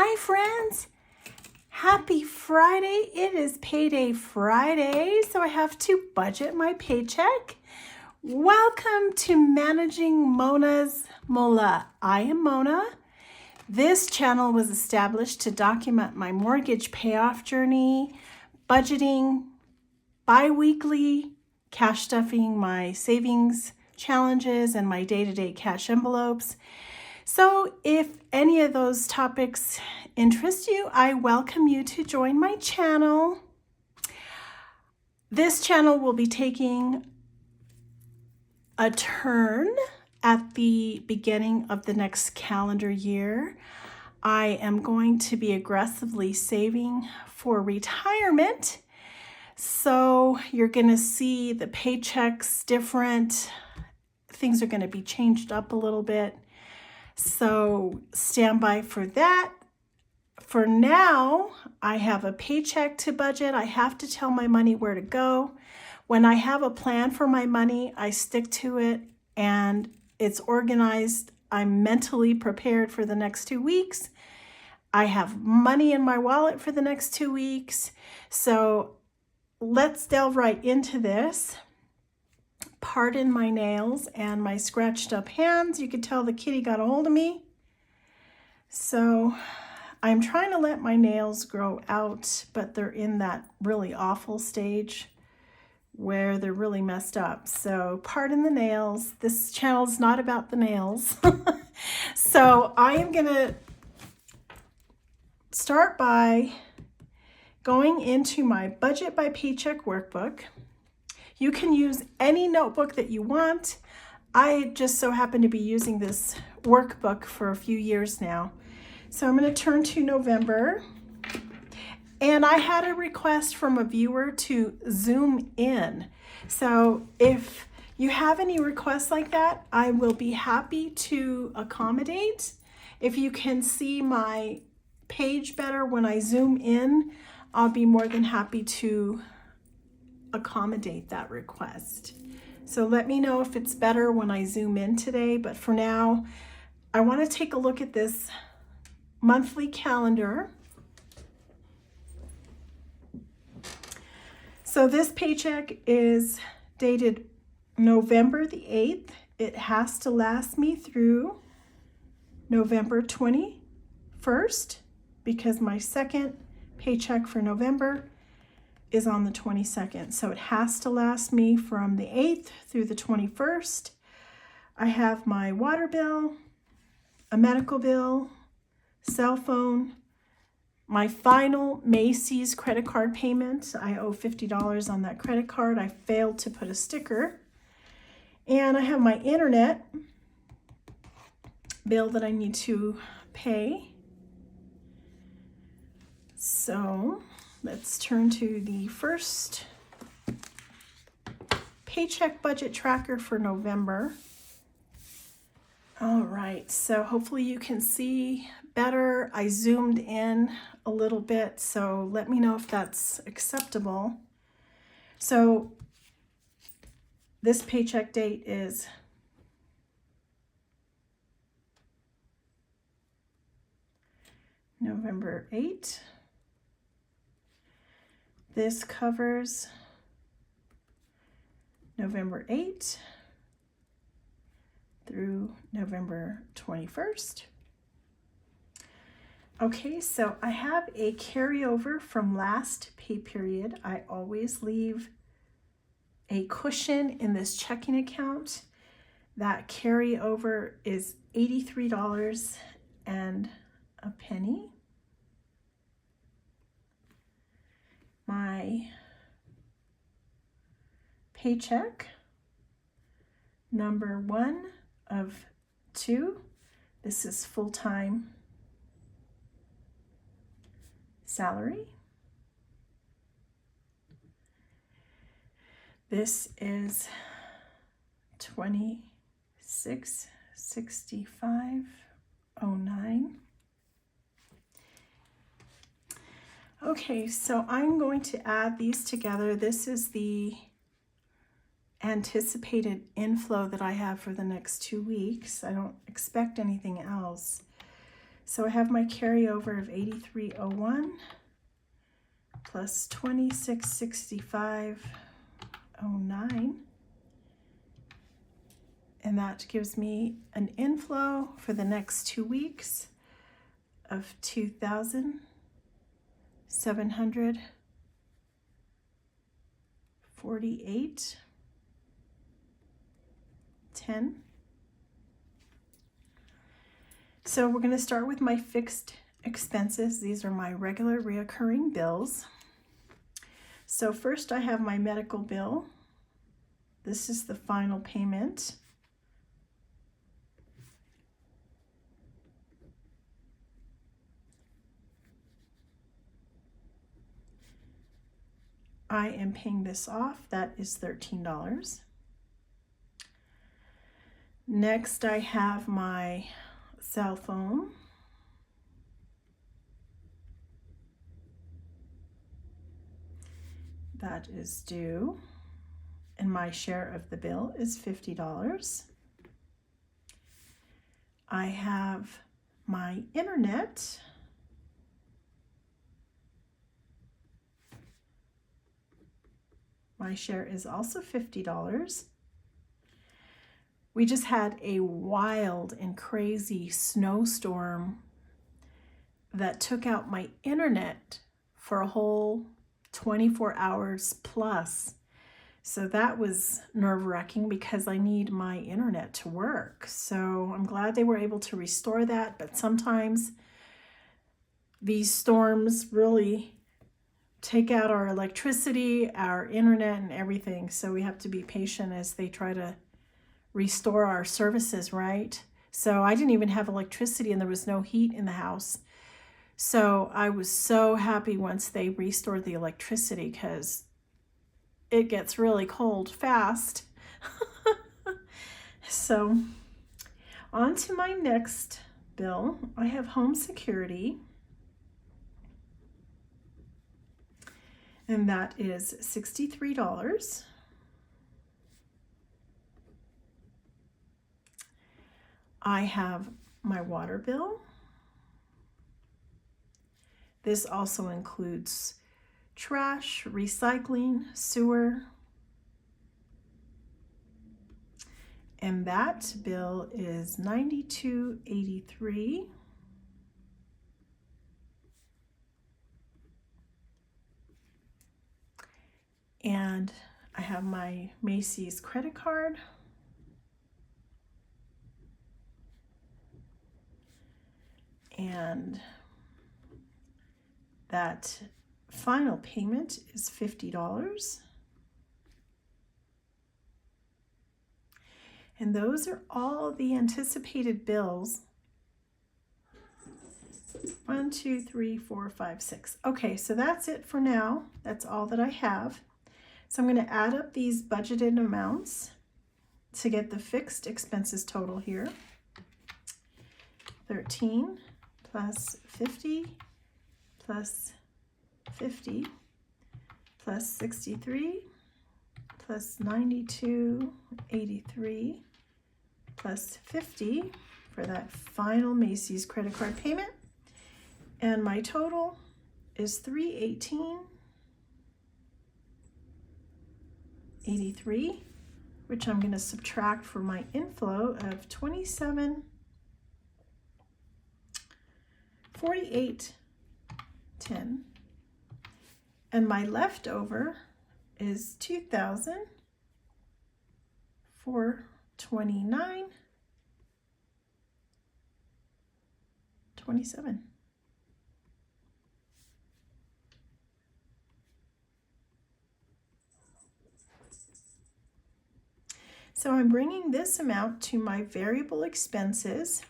Hi friends, happy Friday. It is payday Friday, so I have to budget my paycheck. Welcome to Managing Mona's Mola. I am Mona. This channel was established to document my mortgage payoff journey, budgeting, bi-weekly cash stuffing, my savings challenges, and my day-to-day cash envelopes. So if any of those topics interest you, I welcome you to join my channel. This channel will be taking a turn at the beginning of the next calendar year. I am going to be aggressively saving for retirement. So you're going to see the paychecks different. Things are going to be changed up a little bit. So stand by for that. For now, I have a paycheck to budget. I have to tell my money where to go. When I have a plan for my money, I stick to it and it's organized. I'm mentally prepared for the next 2 weeks. I have money in my wallet for the next 2 weeks. So let's delve right into this. Pardon my nails and my scratched up hands. You could tell the kitty got a hold of me. So I'm trying to let my nails grow out, but they're in that really awful stage where they're really messed up. So pardon the nails. This channel is not about the nails. So I am gonna start by going into my budget by paycheck workbook. You can use any notebook that you want. I just so happen to be using this workbook for a few years now. So I'm going to turn to November. And I had a request from a viewer to zoom in. So if you have any requests like that, I will be happy to accommodate. If you can see my page better when I zoom in, I'll be more than happy to accommodate that request. So let me know if it's better when I zoom in today, but for now, I want to take a look at this monthly calendar. So this paycheck is dated November the 8th. It has to last me through November 21st because my second paycheck for November is on the 22nd. So it has to last me from the 8th through the 21st. I have my water bill, a medical bill, cell phone, my final Macy's credit card payment. I owe $50 on that credit card. I failed to put a sticker. And I have my internet bill that I need to pay. So let's turn to the first paycheck budget tracker for November. All right, so hopefully you can see better. I zoomed in a little bit, so let me know if that's acceptable. So this paycheck date is November 8th. This covers November 8th through November 21st. Okay, so I have a carryover from last pay period. I always leave a cushion in this checking account. That carryover is $83 and a penny. My paycheck, number 1 of 2. This is full-time salary. This is $26.6509. Okay, so I'm going to add these together. This is the anticipated inflow that I have for the next 2 weeks. I don't expect anything else. So I have my carryover of 83.01 plus 2665.09, and that gives me an inflow for the next 2 weeks of $2,748.10. So we're going to start with my fixed expenses. These are my regular reoccurring bills. So first I have my medical bill. This is the final payment. I am paying this off. That is $13. Next I have my cell phone. That is due, and my share of the bill is $50. I have my internet. My share is also $50. We just had a wild and crazy snowstorm that took out my internet for a whole 24 hours plus. So that was nerve-wracking because I need my internet to work. So I'm glad they were able to restore that, but sometimes these storms really take out our electricity, our internet, and everything. So we have to be patient as they try to restore our services, right? So I didn't even have electricity and there was no heat in the house. So I was so happy once they restored the electricity because it gets really cold fast. So on to my next bill. I have home security, and that is $63. I have my water bill. This also includes trash, recycling, sewer, and that bill is $92.83. And I have my Macy's credit card. And that final payment is $50. And those are all the anticipated bills. 1, 2, 3, 4, 5, 6. Okay, so that's it for now. That's all that I have. So I'm going to add up these budgeted amounts to get the fixed expenses total here. 13 plus 50 plus 50 plus 63 plus 92.83 plus 50 for that final Macy's credit card payment. And my total is $318.83, which I'm going to subtract for my inflow of $27.48.10. And my leftover is $2,429.27. So I'm bringing this amount to my variable expenses,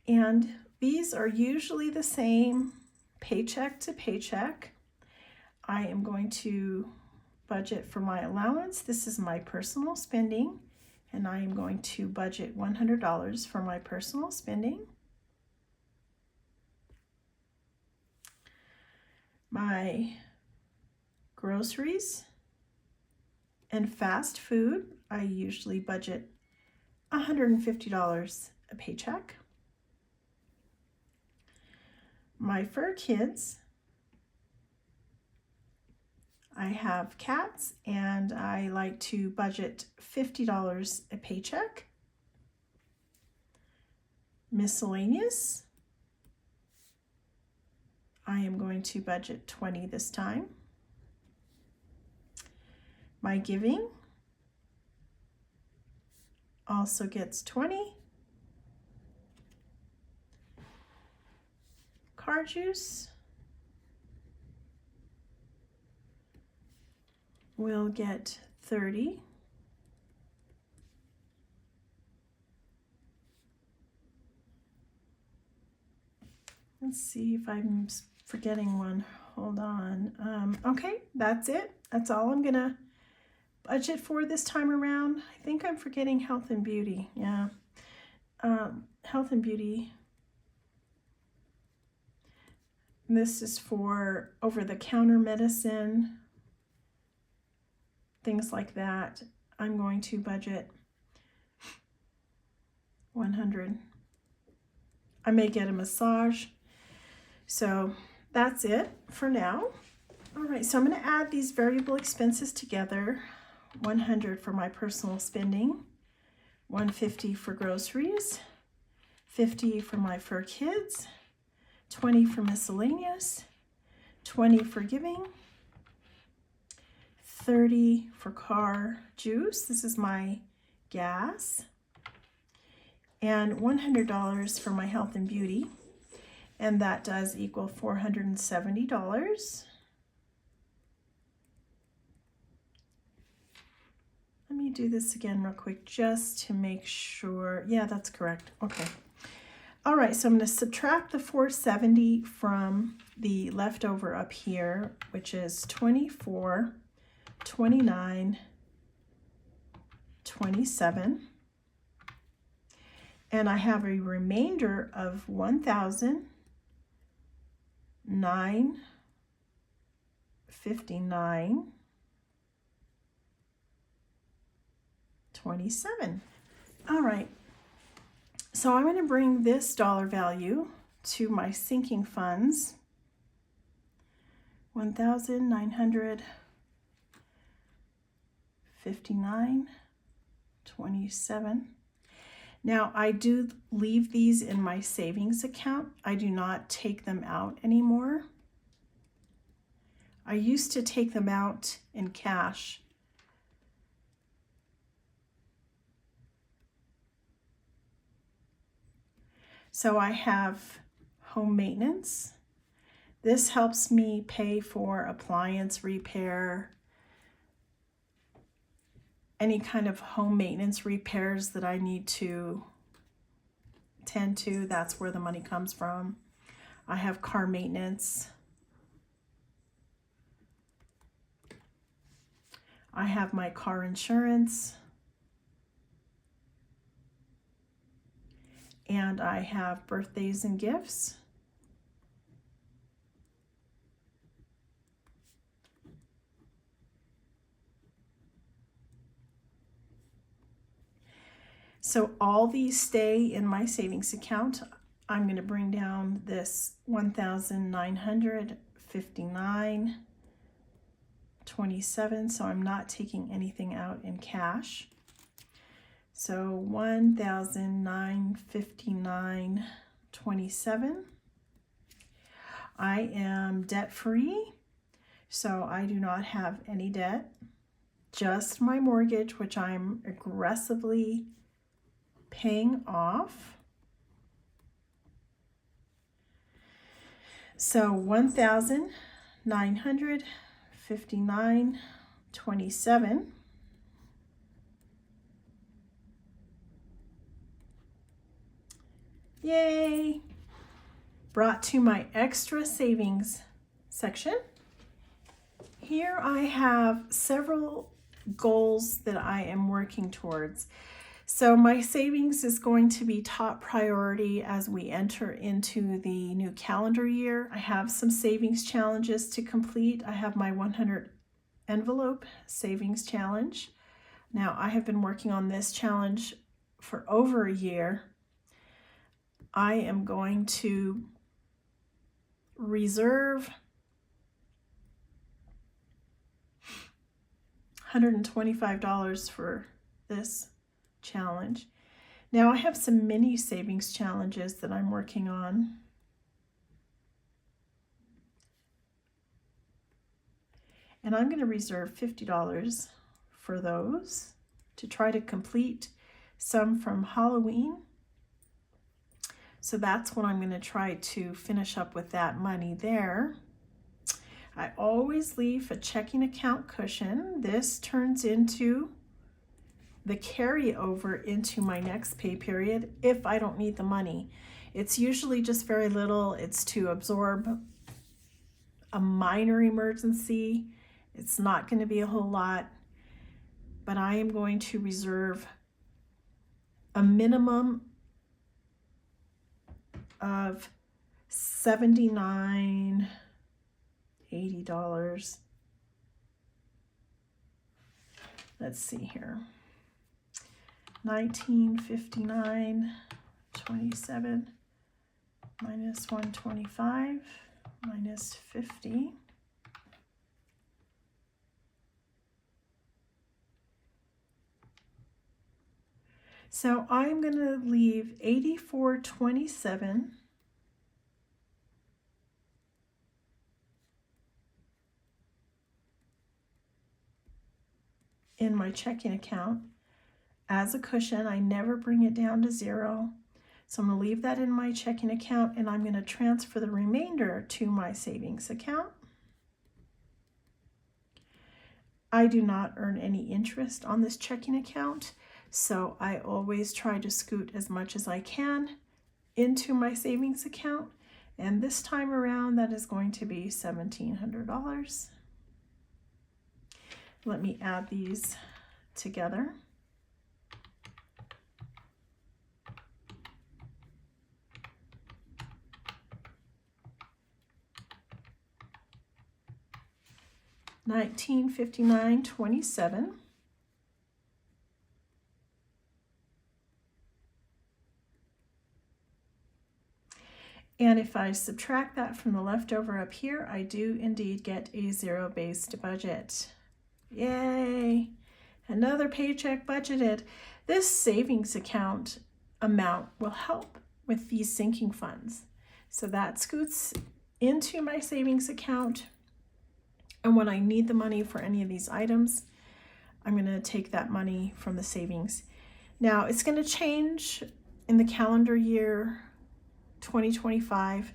and these are usually the same paycheck to paycheck. I am going to budget for my allowance. This is my personal spending, and I am going to budget $100 for my personal spending. My groceries and fast food, I usually budget $150 a paycheck. my fur kids, I have cats and I like to budget $50 a paycheck. Miscellaneous, I am going to budget $20 this time. My giving also gets $20. Car juice will get $30. Let's see if I'm forgetting one. Hold on. Okay, that's it. That's all I'm gonna budget for this time around. I think I'm forgetting health and beauty. Yeah. Health and beauty. This is for over-the-counter medicine, things like that. I'm going to budget $100. I may get a massage. So that's it for now. All right, so I'm going to add these variable expenses together. $100 for my personal spending, $150 for groceries, $50 for my fur kids, $20 for miscellaneous, $20 for giving, $30 for car juice. This is my gas, and $100 for my health and beauty. And that does equal $470. Let me do this again real quick just to make sure. Yeah, that's correct. Okay. All right, so I'm going to subtract the $470 from the leftover up here, which is $24, $29, $27. And I have a remainder of $1,959.27. All right, so I'm going to bring this dollar value to my sinking funds. $1,959.27. Now, I do leave these in my savings account. I do not take them out anymore. I used to take them out in cash. So I have home maintenance. This helps me pay for appliance repair, any kind of home maintenance repairs that I need to tend to. That's where the money comes from. I have car maintenance. I have my car insurance. And I have birthdays and gifts. So all these stay in my savings account. I'm going to bring down this $1,959.27, so I'm not taking anything out in cash. So $1,959.27. I am debt-free, so I do not have any debt, just my mortgage, which I'm aggressively paying off. So $1,959.27. Yay! Brought to my extra savings section. Here I have several goals that I am working towards. So my savings is going to be top priority as we enter into the new calendar year. I have some savings challenges to complete. I have my 100 envelope savings challenge. Now, I have been working on this challenge for over a year. I am going to reserve $125 for this challenge. Now I have some mini savings challenges that I'm working on. And I'm going to reserve $50 for those to try to complete some from Halloween. So that's what I'm going to try to finish up with that money there. I always leave a checking account cushion. This turns into the carryover into my next pay period if I don't need the money. It's usually just very little. It's to absorb a minor emergency. It's not going to be a whole lot, but I am going to reserve a minimum of $79, $80. Let's see here. 1959.27 minus 125 minus 50. So I'm going to leave 84.27 in my checking account as a cushion. I never bring it down to zero. So I'm going to leave that in my checking account, and I'm going to transfer the remainder to my savings account. I do not earn any interest on this checking account, so I always try to scoot as much as I can into my savings account. And this time around, that is going to be $1,700. Let me add these together. $1959.27. And if I subtract that from the leftover up here, I do indeed get a zero-based budget. Yay! Another paycheck budgeted. This savings account amount will help with these sinking funds. So that scoots into my savings account. And when I need the money for any of these items, I'm going to take that money from the savings. Now, it's going to change in the calendar year 2025.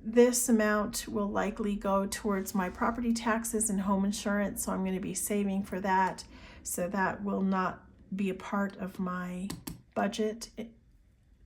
This amount will likely go towards my property taxes and home insurance, so I'm going to be saving for that. So that will not be a part of my budget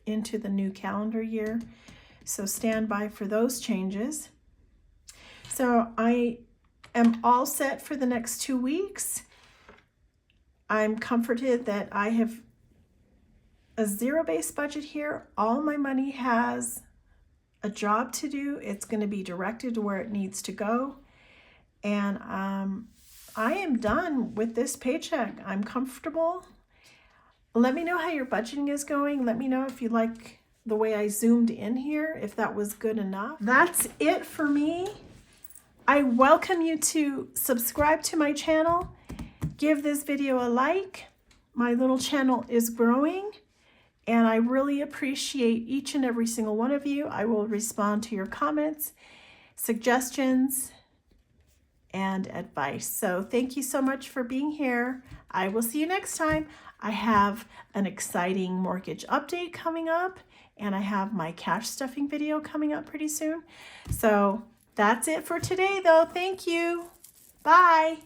into the new calendar year. So stand by for those changes. So I am all set for the next 2 weeks. I'm comforted that I have a zero-based budget here. All my money has a job to do. It's going to be directed to where it needs to go. And I am done with this paycheck. I'm comfortable. Let me know how your budgeting is going. Let me know if you like the way I zoomed in here, if that was good enough. That's it for me. I welcome you to subscribe to my channel. Give this video a like. My little channel is growing, and I really appreciate each and every single one of you. I will respond to your comments, suggestions, and advice. So thank you so much for being here. I will see you next time. I have an exciting mortgage update coming up, and I have my cash stuffing video coming up pretty soon. So that's it for today, though. Thank you. Bye.